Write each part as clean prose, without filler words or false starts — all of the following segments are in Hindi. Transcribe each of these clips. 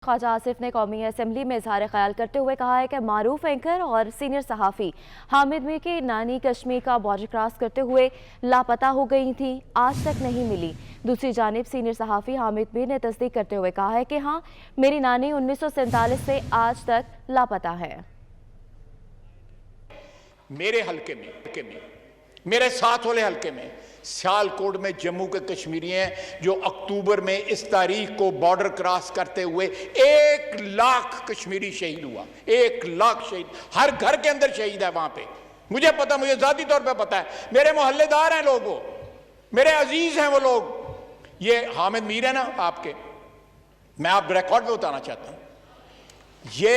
ख्वाजा आसिफ ने कौमी असम्बली में इजहार ख्याल करते हुए कहा है कि मारूफ एंकर और सीनियर सहाफ़ी हामिद मीर की नानी कश्मीर का बॉर्डर क्रॉस करते हुए लापता हो गई थी, आज तक नहीं मिली। दूसरी जानिब सीनियर सहाफ़ी हामिद मीर ने तस्दीक करते हुए कहा है कि हाँ, मेरी नानी 1947 से आज तक लापता है। मेरे हल्के में मेरे साथ वाले हल्के में सियालकोट में जम्मू के कश्मीरी हैं जो अक्टूबर में इस तारीख को बॉर्डर क्रॉस करते हुए 1 लाख कश्मीरी शहीद हुआ। 1 लाख शहीद, हर घर के अंदर शहीद है वहां पे। मुझे पता, मुझे जाती तौर पे पता है, मेरे मोहल्लेदार हैं लोग, वो मेरे अजीज हैं वो लोग। ये हामिद मीर है ना आपके, मैं आप रिकॉर्ड पे उतारना चाहता हूं, ये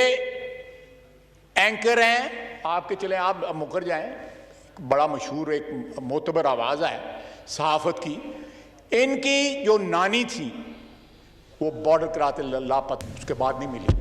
एंकर हैं आपके, चले आप मुकर जाएं, बड़ा मशहूर एक मोतबर आवाज़ है सहाफ़त की। इनकी जो नानी थी वो बॉर्डर कराते लापता, उसके बाद नहीं मिली।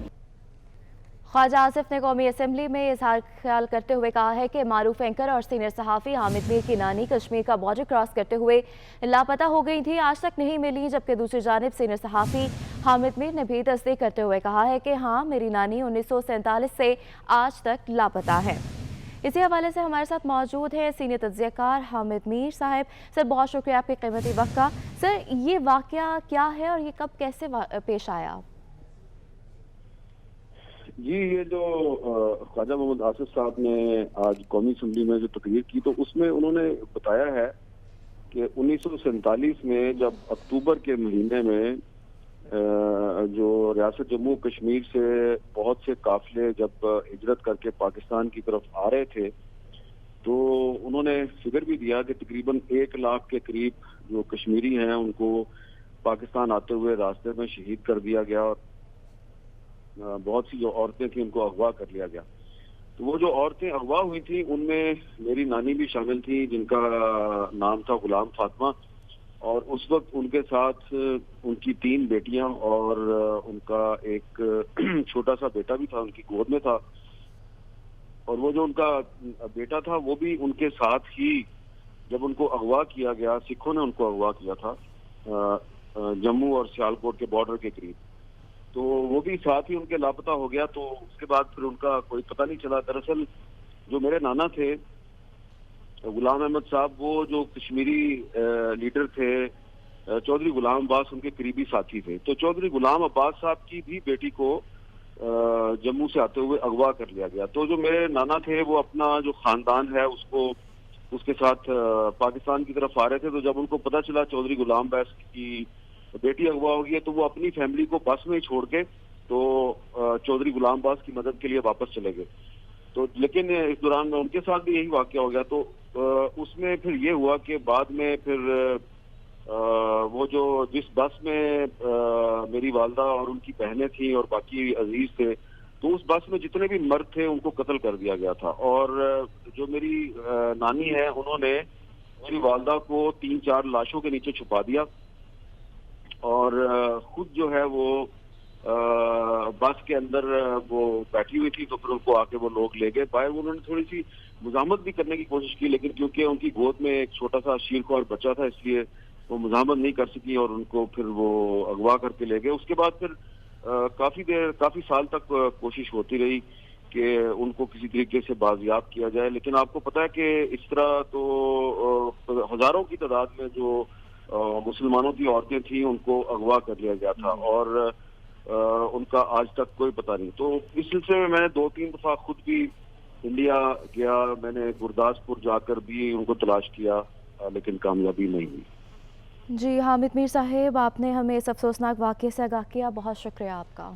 ख्वाजा आसिफ ने कौमी असम्बली में इजहार ख्याल करते हुए कहा है कि मारूफ एंकर और सीनियर सहाफ़ी हामिद मीर की नानी कश्मीर का बॉर्डर क्रॉस करते हुए लापता हो गई थी, आज तक नहीं मिली। जबकि दूसरी जानिब सीनियर सहाफ़ी हामिद मीर ने भी तस्दीक करते हुए कहा है कि हाँ, मेरी नानी 1947 से आज तक लापता है। इसी हवाले से हमारे साथ मौजूद है सीनियर तज्ज़ियाकार हामिद मीर साहब। सर, बहुत शुक्रिया आपके कीमती वक्त का। सर, ये वाक़या क्या है और ये कब कैसे पेश आया? जी, ये जो ख्वाजा मोहम्मद आसिफ साहब ने आज कौमी असम्बली में जो तकरीर की, तो उसमें उन्होंने बताया है कि 1947 में जब अक्टूबर के महीने में जो रियासत जम्मू कश्मीर से बहुत से काफिले जब हिजरत करके पाकिस्तान की तरफ आ रहे थे, तो उन्होंने फिगर भी दिया कि तकरीबन 1 लाख के करीब जो कश्मीरी हैं उनको पाकिस्तान आते हुए रास्ते में शहीद कर दिया गया और बहुत सी जो औरतें थी उनको अगवा कर लिया गया। तो वो जो औरतें अगवा हुई थी उनमें मेरी नानी भी शामिल थी, जिनका नाम था गुलाम फातिमा, और उस वक्त उनके साथ उनकी 3 बेटियां और उनका एक छोटा सा बेटा भी था, उनकी गोद में था। और वो जो उनका बेटा था वो भी उनके साथ ही जब उनको अगवा किया गया, सिखों ने उनको अगवा किया था जम्मू और सियालकोट के बॉर्डर के करीब, तो वो भी साथ ही उनके लापता हो गया। तो उसके बाद फिर उनका कोई पता नहीं चला। दरअसल जो मेरे नाना थे गुलाम अहमद साहब, वो जो कश्मीरी लीडर थे चौधरी गुलाम अब्बास, उनके करीबी साथी थे। तो चौधरी गुलाम अब्बास साहब की भी बेटी को जम्मू से आते हुए अगवा कर लिया गया। तो जो मेरे नाना थे वो अपना जो खानदान है उसको उसके साथ पाकिस्तान की तरफ आ रहे थे। तो जब उनको पता चला चौधरी गुलाम अब्बास की बेटी अगवा हो गई है, तो वो अपनी फैमिली को बस में ही छोड़ के तो चौधरी गुलाम अब्बास की मदद के लिए वापस चले गए। तो लेकिन इस दौरान में उनके साथ भी यही वाकया हो गया। तो उसमें फिर ये हुआ कि बाद में फिर वो जो जिस बस में मेरी वालदा और उनकी बहनें थी और बाकी अजीज थे, तो उस बस में जितने भी मर्द थे उनको कत्ल कर दिया गया था। और जो मेरी नानी है उन्होंने मेरी वालदा को 3-4 लाशों के नीचे छुपा दिया और खुद जो है वो बस के अंदर वो बैठी हुई थी। तो फिर उनको आके वो लोग ले गए बाहर। उन्होंने थोड़ी सी मुजाहमत भी करने की कोशिश की, लेकिन क्योंकि उनकी गोद में एक छोटा सा शीरख्वार बच्चा था इसलिए वो मुजाहमत नहीं कर सकी और उनको फिर वो अगवा करके ले गए। उसके बाद फिर काफी साल तक कोशिश होती रही कि उनको किसी तरीके से बाजियाब किया जाए, लेकिन आपको पता है कि इस तरह तो हजारों की तादाद में जो मुसलमानों की औरतें थी उनको अगवा कर लिया गया था और उनका आज तक कोई पता नहीं। तो इस सिलसिले में मैंने 2-3 दफा खुद भी इंडिया गया, मैंने गुरदासपुर जाकर भी उनको तलाश किया, लेकिन कामयाबी नहीं हुई। जी हामिद मीर साहब, आपने हमें इस अफसोसनाक वाक़ये से आगाह किया, बहुत शुक्रिया आपका।